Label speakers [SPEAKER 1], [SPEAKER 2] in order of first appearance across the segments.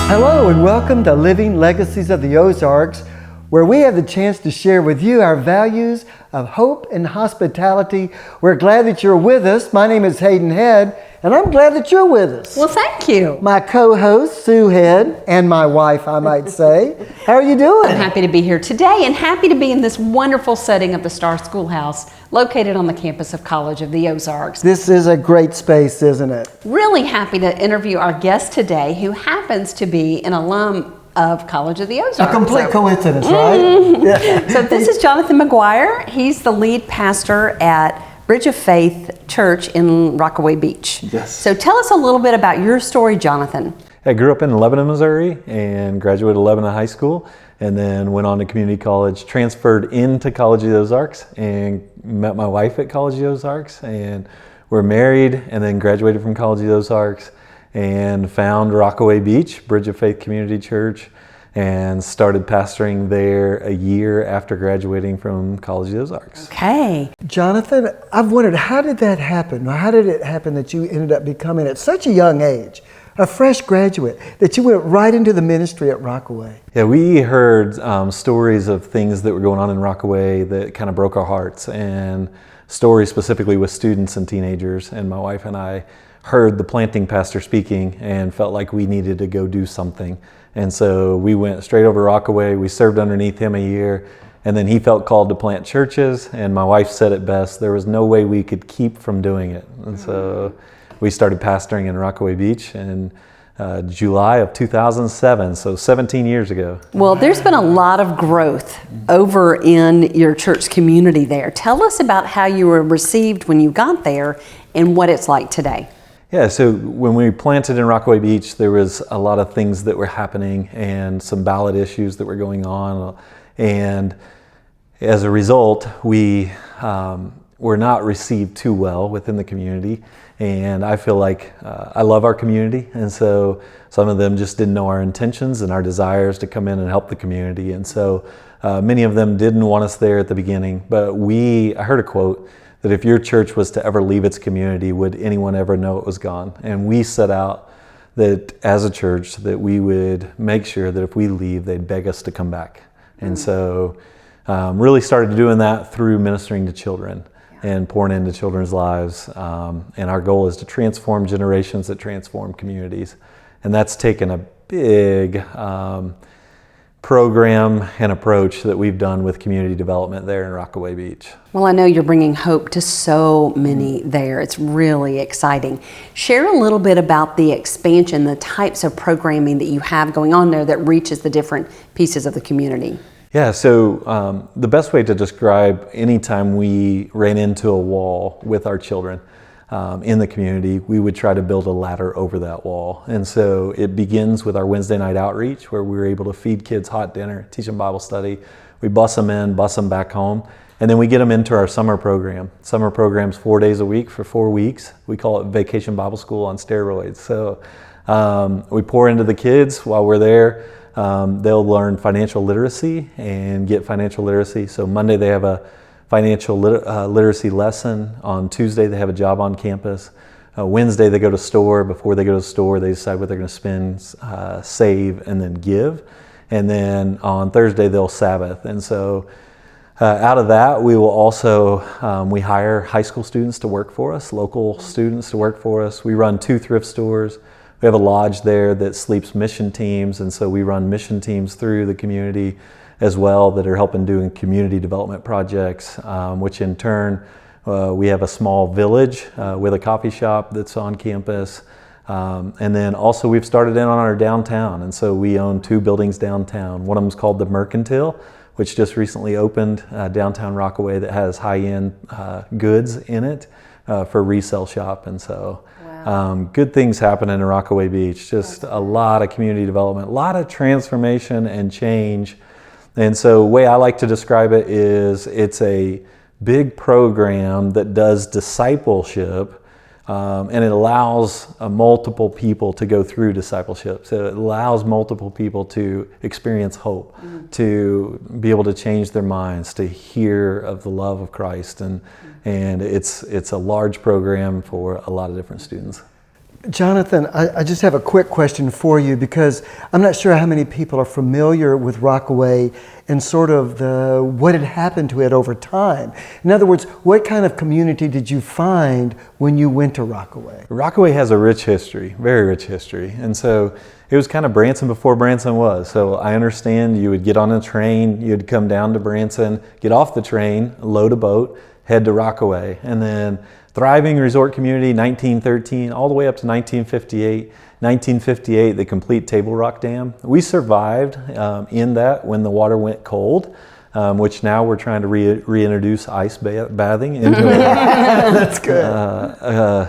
[SPEAKER 1] Hello and welcome to Living Legacies of the Ozarks, where we have the chance to share with you our values of hope and hospitality. We're glad that you're with us. My name is Hayden Head, and I'm glad that you're with us.
[SPEAKER 2] Well, thank you.
[SPEAKER 1] My co-host, Sue Head, and my wife, I might say. How are you doing?
[SPEAKER 2] I'm happy to be here today and happy to be in this wonderful setting of the Star Schoolhouse located on the campus of College of the Ozarks.
[SPEAKER 1] This is a great space, isn't it?
[SPEAKER 2] Really happy to interview our guest today, who happens to be an alum of College of the Ozarks.
[SPEAKER 1] A complete coincidence, right?
[SPEAKER 2] Yeah. So this is Johnathan McGuire. He's the lead pastor at Bridge of Faith Church in Rockaway Beach.
[SPEAKER 3] Yes.
[SPEAKER 2] So tell us a little bit about your story, Johnathan.
[SPEAKER 3] I grew up in Lebanon, Missouri, and graduated Lebanon High School, and then went on to community college, transferred into College of the Ozarks, and met my wife at College of the Ozarks, and we're married, and then graduated from College of the Ozarks, and found Rockaway Beach, Bridge of Faith Community Church, and started pastoring there a year after graduating from College of the Ozarks.
[SPEAKER 2] Okay.
[SPEAKER 1] Johnathan, I've wondered, how did that happen? How did it happen that you ended up becoming, at such a young age, a fresh graduate, that you went right into the ministry at Rockaway?
[SPEAKER 3] Yeah, we heard stories of things that were going on in Rockaway that kind of broke our hearts, and stories specifically with students and teenagers. And my wife and I heard the planting pastor speaking and felt like we needed to go do something. And so we went straight over Rockaway. We served underneath him a year, and then he felt called to plant churches. And my wife said it best, there was no way we could keep from doing it. And so we started pastoring in Rockaway Beach in July of 2007, so 17 years ago.
[SPEAKER 2] Well, there's been a lot of growth over in your church community there. Tell us about how you were received when you got there and what it's like today.
[SPEAKER 3] Yeah, so when we planted in Rockaway Beach, there was a lot of things that were happening and some ballot issues that were going on. And as a result, we were not received too well within the community. And I feel like I love our community. And so some of them just didn't know our intentions and our desires to come in and help the community. And so many of them didn't want us there at the beginning. But I heard a quote that if your church was to ever leave its community, would anyone ever know it was gone? And we set out that as a church that we would make sure that if we leave, they'd beg us to come back. And so really started doing that through ministering to children and pouring into children's lives. And our goal is to transform generations that transform communities. And that's taken a big program and approach that we've done with community development there in Rockaway Beach.
[SPEAKER 2] Well, I know you're bringing hope to so many there. It's really exciting. Share a little bit about the expansion, the types of programming that you have going on there that reaches the different pieces of the community.
[SPEAKER 3] Yeah, so the best way to describe any time we ran into a wall with our children in the community, we would try to build a ladder over that wall. And so it begins with our Wednesday night outreach, where we were able to feed kids hot dinner, teach them Bible study. We bus them in, bus them back home, and then we get them into our summer program. Summer program's 4 days a week for 4 weeks. We call it Vacation Bible School on steroids. So we pour into the kids while we're there. They'll learn financial literacy and get financial literacy. So Monday they have a financial literacy lesson. On Tuesday they have a job on campus. Wednesday they go to store. Before they go to the store, they decide what they're going to spend, save, and then give. And then on Thursday they'll Sabbath. And so out of that, we will also, we hire high school students to work for us, local students to work for us. We run 2 thrift stores. We have a lodge there that sleeps mission teams, and so we run mission teams through the community as well that are helping doing community development projects, which in turn, we have a small village with a coffee shop that's on campus. And then also we've started in on our downtown, and so we own 2 buildings downtown. One of them is called the Mercantile, which just recently opened downtown Rockaway, that has high-end goods in it for resale shop. And so good things happening in Rockaway Beach, just a lot of community development, a lot of transformation and change. And so the way I like to describe it is it's a big program that does discipleship, and it allows multiple people to go through discipleship. So it allows multiple people to experience hope, to be able to change their minds, to hear of the love of Christ. And it's a large program for a lot of different students.
[SPEAKER 1] Johnathan, I just have a quick question for you because I'm not sure how many people are familiar with Rockaway and sort of what had happened to it over time. In other words, what kind of community did you find when you went to Rockaway?
[SPEAKER 3] Rockaway has a rich history, very rich history. And so it was kind of Branson before Branson was. So I understand you would get on a train, you'd come down to Branson, get off the train, load a boat, head to Rockaway, and then thriving resort community, 1913, all the way up to 1958. 1958, the complete Table Rock Dam. We survived in that when the water went cold, which now we're trying to reintroduce ice bathing into
[SPEAKER 1] That's good.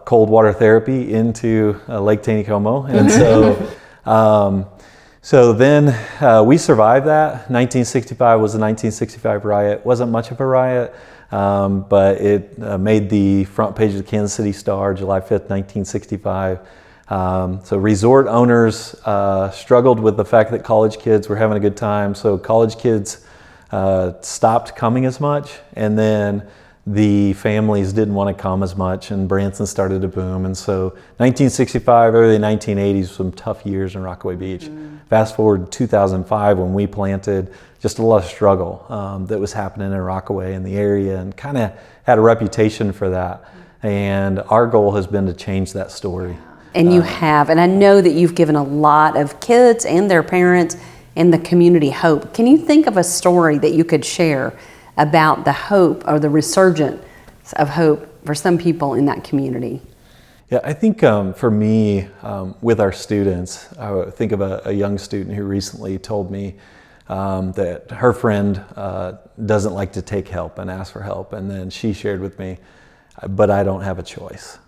[SPEAKER 3] Cold water therapy into Lake Taneycomo. And so then we survived that. 1965 was the 1965 riot. Wasn't much of a riot. But it made the front page of the Kansas City Star, July 5th, 1965. So resort owners struggled with the fact that college kids were having a good time. So college kids stopped coming as much, and then the families didn't want to come as much, and Branson started to boom. And so 1965, early 1980s, some tough years in Rockaway Beach. Fast forward to 2005 when we planted, just a lot of struggle that was happening in Rockaway in the area, and kind of had a reputation for that. And our goal has been to change that story.
[SPEAKER 2] And you have, and I know that you've given a lot of kids and their parents and the community hope. Can you think of a story that you could share about the hope or the resurgence of hope for some people in that community?
[SPEAKER 3] Yeah, I think for me, with our students, I would think of a young student who recently told me that her friend doesn't like to take help and ask for help. And then she shared with me, but I don't have a choice.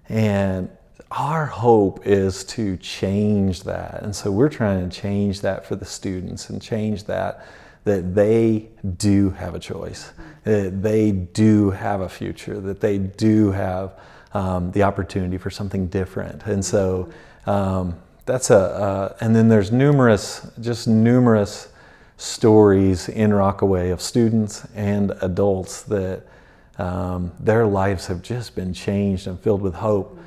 [SPEAKER 3] And our hope is to change that. And so we're trying to change that for the students and change that they do have a choice, that they do have a future, that they do have the opportunity for something different. And so that's and then there's numerous stories in Rockaway of students and adults that their lives have just been changed and filled with hope.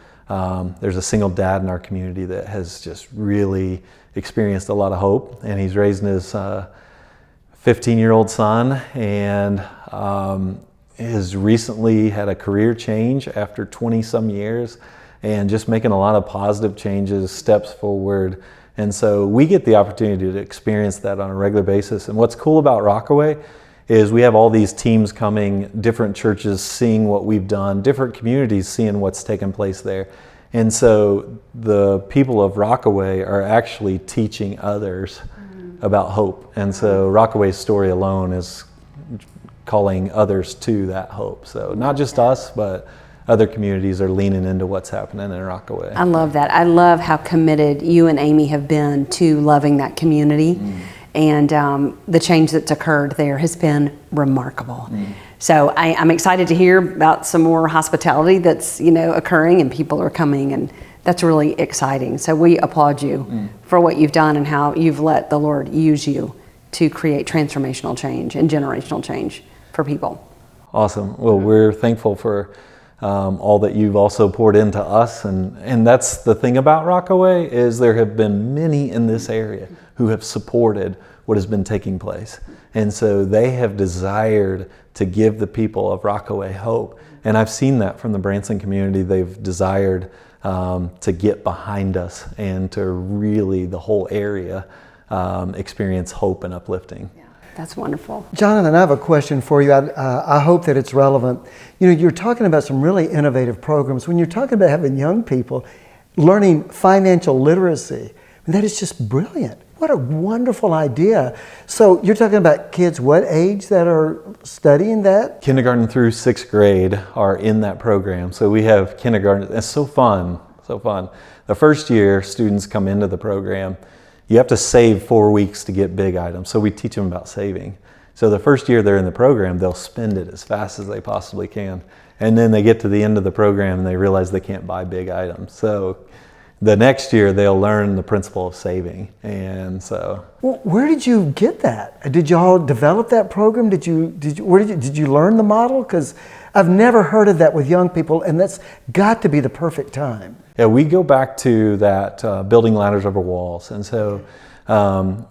[SPEAKER 3] There's a single dad in our community that has just really experienced a lot of hope, and he's raising his 15-year-old son, and has recently had a career change after 20-some years, and just making a lot of positive changes, steps forward. And so we get the opportunity to experience that on a regular basis. And what's cool about Rockaway is we have all these teams coming, different churches seeing what we've done, different communities seeing what's taken place there. And so the people of Rockaway are actually teaching others about hope. And so Rockaway's story alone is calling others to that hope. So not just us, but other communities are leaning into what's happening in Rockaway.
[SPEAKER 2] I love that. I love how committed you and Amy have been to loving that community. And the change that's occurred there has been remarkable. So I'm excited to hear about some more hospitality that's occurring, and people are coming, and that's really exciting. So we applaud you for what you've done and how you've let the Lord use you to create transformational change and generational change for people.
[SPEAKER 3] Awesome. Well, we're thankful for all that you've also poured into us, and that's the thing about Rockaway is there have been many in this area who have supported what has been taking place, and so they have desired to give the people of Rockaway hope. And I've seen that from the Branson community. They've desired to get behind us and to really the whole area experience hope and uplifting.
[SPEAKER 2] That's wonderful.
[SPEAKER 1] Johnathan, I have a question for you. I hope that it's relevant. You're talking about some really innovative programs. When you're talking about having young people learning financial literacy, that is just brilliant. What a wonderful idea. So you're talking about kids what age that are studying that?
[SPEAKER 3] Kindergarten through 6th grade are in that program. So we have kindergarten. It's so fun, so fun. The first year students come into the program, you have to save 4 weeks to get big items. So we teach them about saving. So the first year they're in the program, they'll spend it as fast as they possibly can. And then they get to the end of the program and they realize they can't buy big items. So the next year they'll learn the principle of saving. And so,
[SPEAKER 1] well, where did you get that? Did y'all develop that program? Did you learn the model? Because I've never heard of that with young people, and that's got to be the perfect time.
[SPEAKER 3] Yeah, we go back to that building ladders over walls. And so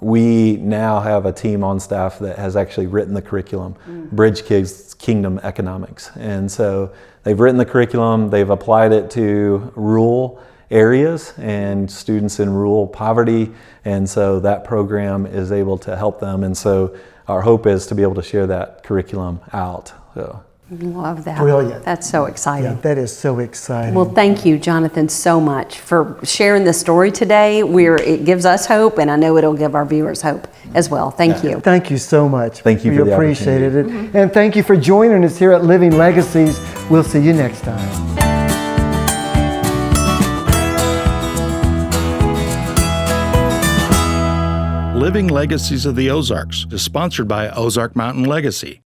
[SPEAKER 3] we now have a team on staff that has actually written the curriculum, Bridge Kids Kingdom Economics. And so they've written the curriculum, they've applied it to rural areas and students in rural poverty. And so that program is able to help them. And so our hope is to be able to share that curriculum out. So.
[SPEAKER 2] Love that.
[SPEAKER 1] Brilliant.
[SPEAKER 2] That's so exciting.
[SPEAKER 1] Yeah, that is so exciting.
[SPEAKER 2] Well, thank you, Johnathan, so much for sharing this story today. It gives us hope, and I know it'll give our viewers hope as well. Thank you.
[SPEAKER 1] Thank you so much.
[SPEAKER 3] Thank you
[SPEAKER 1] We
[SPEAKER 3] for the
[SPEAKER 1] appreciated it. And thank you for joining us here at Living Legacies. We'll see you next time.
[SPEAKER 4] Living Legacies of the Ozarks is sponsored by Ozark Mountain Legacy.